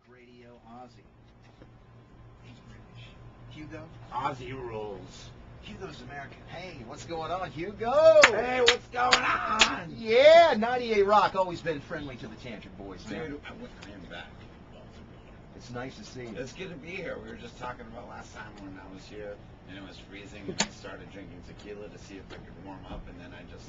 Radio Aussie. He's British. Hugo? Aussie rules. Hugo's American. Hey, what's going on, Hugo? Hey, what's going on? Yeah, 98 Rock, always been friendly to the Tantric boys, man. Dude, I am back. It's nice to see you. It's good to be here. We were just talking about last time when I was here, and it was freezing, and I started drinking tequila to see if I could warm up, and then I just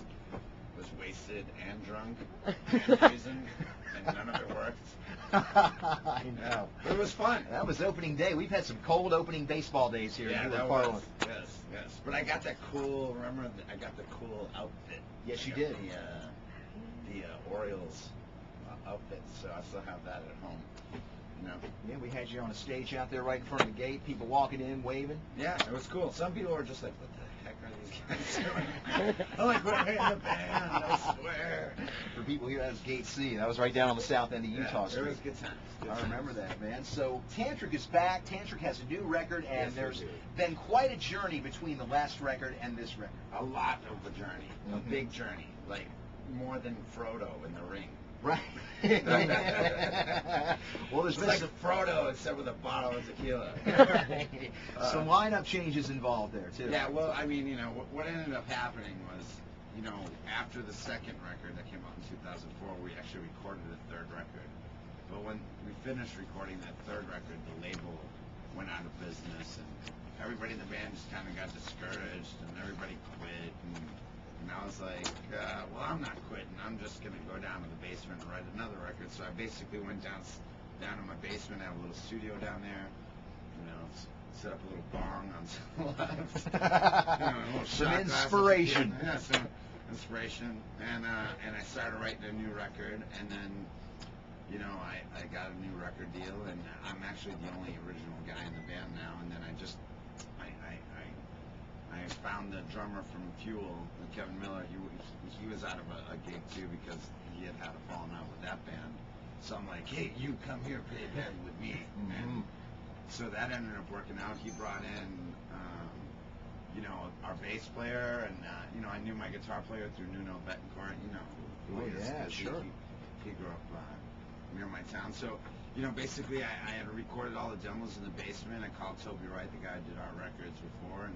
was wasted and drunk and freezing, and none of it worked. I know. But it was fun. That was opening day. We've had some cold opening baseball days here. Yeah, in that Parliament. was. Yes. But I got that cool, remember, I got the cool outfit. Yes, you did. The Orioles outfit, so I still have that at home. You know? Yeah, we had you on a stage out there right in front of the gate, people walking in, waving. Yeah, it was cool. Some people were just like, what the heck are these guys doing? I'm like, we're in the band, I swear. For people here, that was Gate C. That was right down on the south end of Utah Street. It was good times. I remember that, man. So Tantric is back. Tantric has a new record, and Yes, there's been quite a journey between the last record and this record. A lot of a journey. A big journey. Like, more than Frodo in the ring. Right. Well, there's been like Frodo except with a bottle of tequila. some lineup changes involved there too. Yeah, well, I mean, you know, what ended up happening was, you know, after the second record that came out in 2004, we actually recorded the third record. But when we finished recording that third record, the label went out of business, and everybody in the band just kind of got discouraged, and everybody quit. And I was like, well, I'm not quitting. I'm just going to go down to the basement and write another record. So I basically went down to my basement. I have a little studio down there. You know, set up a little bong on some left. You know, a little some shot inspiration. Yeah, some inspiration. And I started writing a new record. And then, you know, I got a new record deal. And I'm actually the only original guy in the band now. And then I found the drummer from Fuel, Kevin Miller. He was out of a gig too because he had a falling out with that band. So I'm like, hey, you come here, play a band with me. And so that ended up working out. He brought in, you know, our bass player, and you know, I knew my guitar player through Nuno Betancourt. You know who he is. Yeah, sure. He grew up near my town. So, you know, basically I had recorded all the demos in the basement. I called Toby Wright, the guy who did our records before, and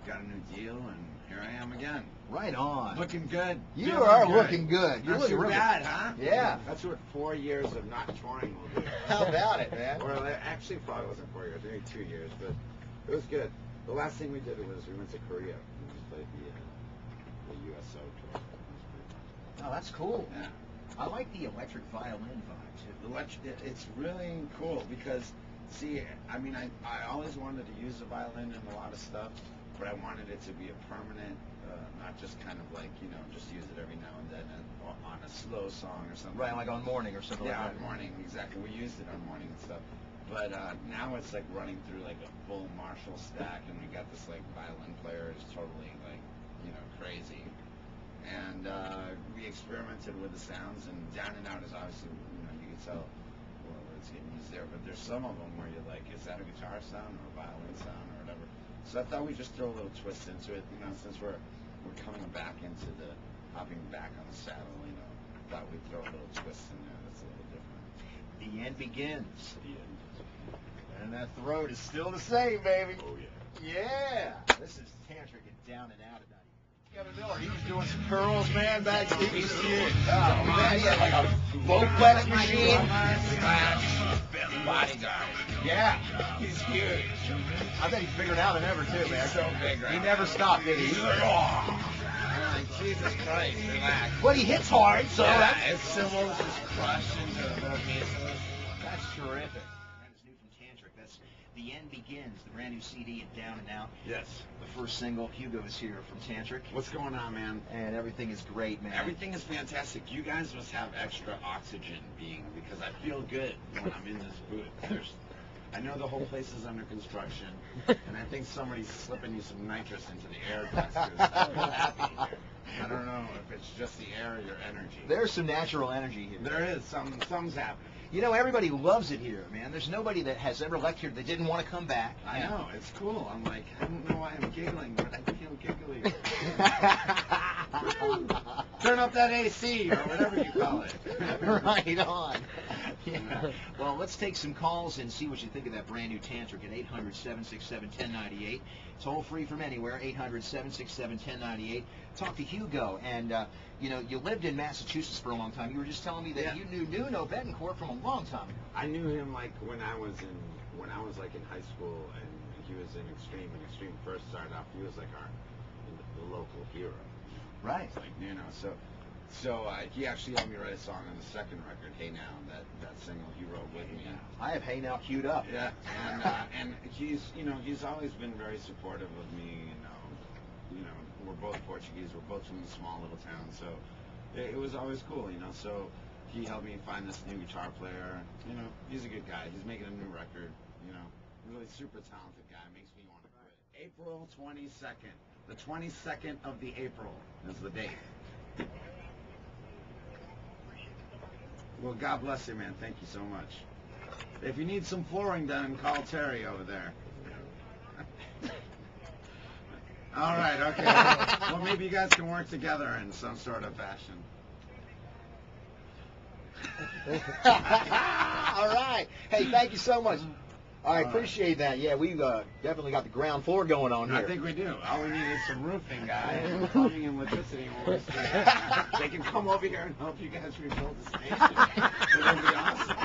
got a new deal, and here I am again. Right on. Looking good. You are looking good. You're Not looking too really bad, huh? Yeah. That's what 4 years of not touring will do. How about it, man? Well, actually, probably wasn't 4 years, maybe 2 years, but it was good. The last thing we did was we went to Korea. We just played the USO tour. Oh, that's cool. Yeah. I like the electric violin vibe too. It's really cool because, see, I mean, I always wanted to use the violin in a lot of stuff, but I wanted it to be a permanent, not just kind of like, you know, just use it every now and then on a slow song or something. Right, like on Morning or something like that. Yeah, on Morning, exactly. We used it on Morning and stuff. But now it's like running through like a full Marshall stack, and we got this like violin player who's totally like, you know, crazy. And we experimented with the sounds, and Down and Out is obviously, you know, you can tell where it's getting used there, but there's some of them where you're like, is that a guitar sound or a violin sound or whatever? So I thought we'd just throw a little twist into it, you know, since we're coming back into the hopping back on the saddle, you know. Thought we'd throw a little twist in there that's a little different. The end begins. The end. And that throat is still the same, baby. Oh yeah. Yeah. This is Tantric and Down and Out tonight. Kevin Miller, he was doing some curls, man, backstage. Oh, man, he had like a Bowflex machine. Bodyguard. Yeah. He's huge. I bet he's bigger now than ever, too, man. So big right He now. never stopped, did he? He's like, oh. I'm like, Jesus Christ, relax. But he hits hard, so Yeah, that's... his cymbals just crushed into little pieces. That's terrific. That is new from Tantric. That's The End Begins, the brand new CD and Down and Out. Yes. The first single. Hugo is here from Tantric. What's going on, man? And everything is great, man. Everything is fantastic. You guys must have extra oxygen being, because I feel good when I'm in this booth. I know the whole place is under construction, and I think somebody's slipping you some nitrous into the air testers. I'm happy here. I don't know if it's just the air or your energy. There's some natural energy here. There is. Something's happening. You know, everybody loves it here, man. There's nobody that has ever left here that didn't want to come back. I know. It's cool. I'm like, I don't know why I'm giggling, but I feel giggly. Turn up that AC or whatever you call it. Right on. Yeah. Well, let's take some calls and see what you think of that brand new Tantric at 800-767-1098. Toll free from anywhere, 800-767-1098. Talk to Hugo, and you know, you lived in Massachusetts for a long time. You were just telling me that you knew Nuno Betancourt from a long time ago. I knew him like when I was like in high school, and he was in Extreme. When Extreme first started off, he was like the local hero. Right. It's like, you know, so he actually helped me write a song on the second record, Hey Now, that single he wrote with me. I have Hey Now queued up. Yeah, and he's always been very supportive of me. You know, we're both Portuguese. We're both from a small little town, so it was always cool. You know, so he helped me find this new guitar player. You know, he's a good guy. He's making a new record. You know, really super talented guy. Makes me want to quit. April 22nd. The 22nd of the April is the date. Well, God bless you, man. Thank you so much. If you need some flooring done, call Terry over there. All right, okay. Well, maybe you guys can work together in some sort of fashion. All right. Hey, thank you so much. I appreciate that. Yeah, we've definitely got the ground floor going on here. I think we do. All we need is some roofing, guys, and plumbing and electricity. They can come over here and help you guys rebuild the station. It'll be awesome.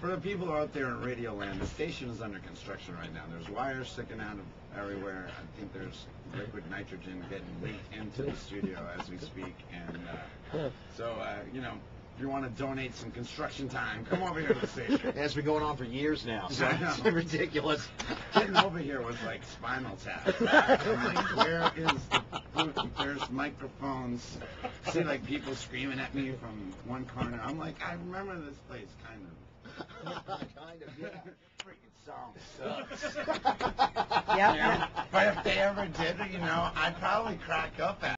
For the people out there in Radio Land, the station is under construction right now. There's wires sticking out of everywhere. I think there's liquid nitrogen getting leaked into the studio as we speak. And so, you know, if you want to donate some construction time, come over here to the station. It's been going on for years now, so it's ridiculous. Getting over here was like Spinal Tap. I'm like, where is the booth? There's microphones. See, like, people screaming at me from one corner. I'm like, I remember this place, kind of. Kind of, yeah. Freaking song sucks. Yeah. But if they ever did it, you know, I'd probably crack up at it.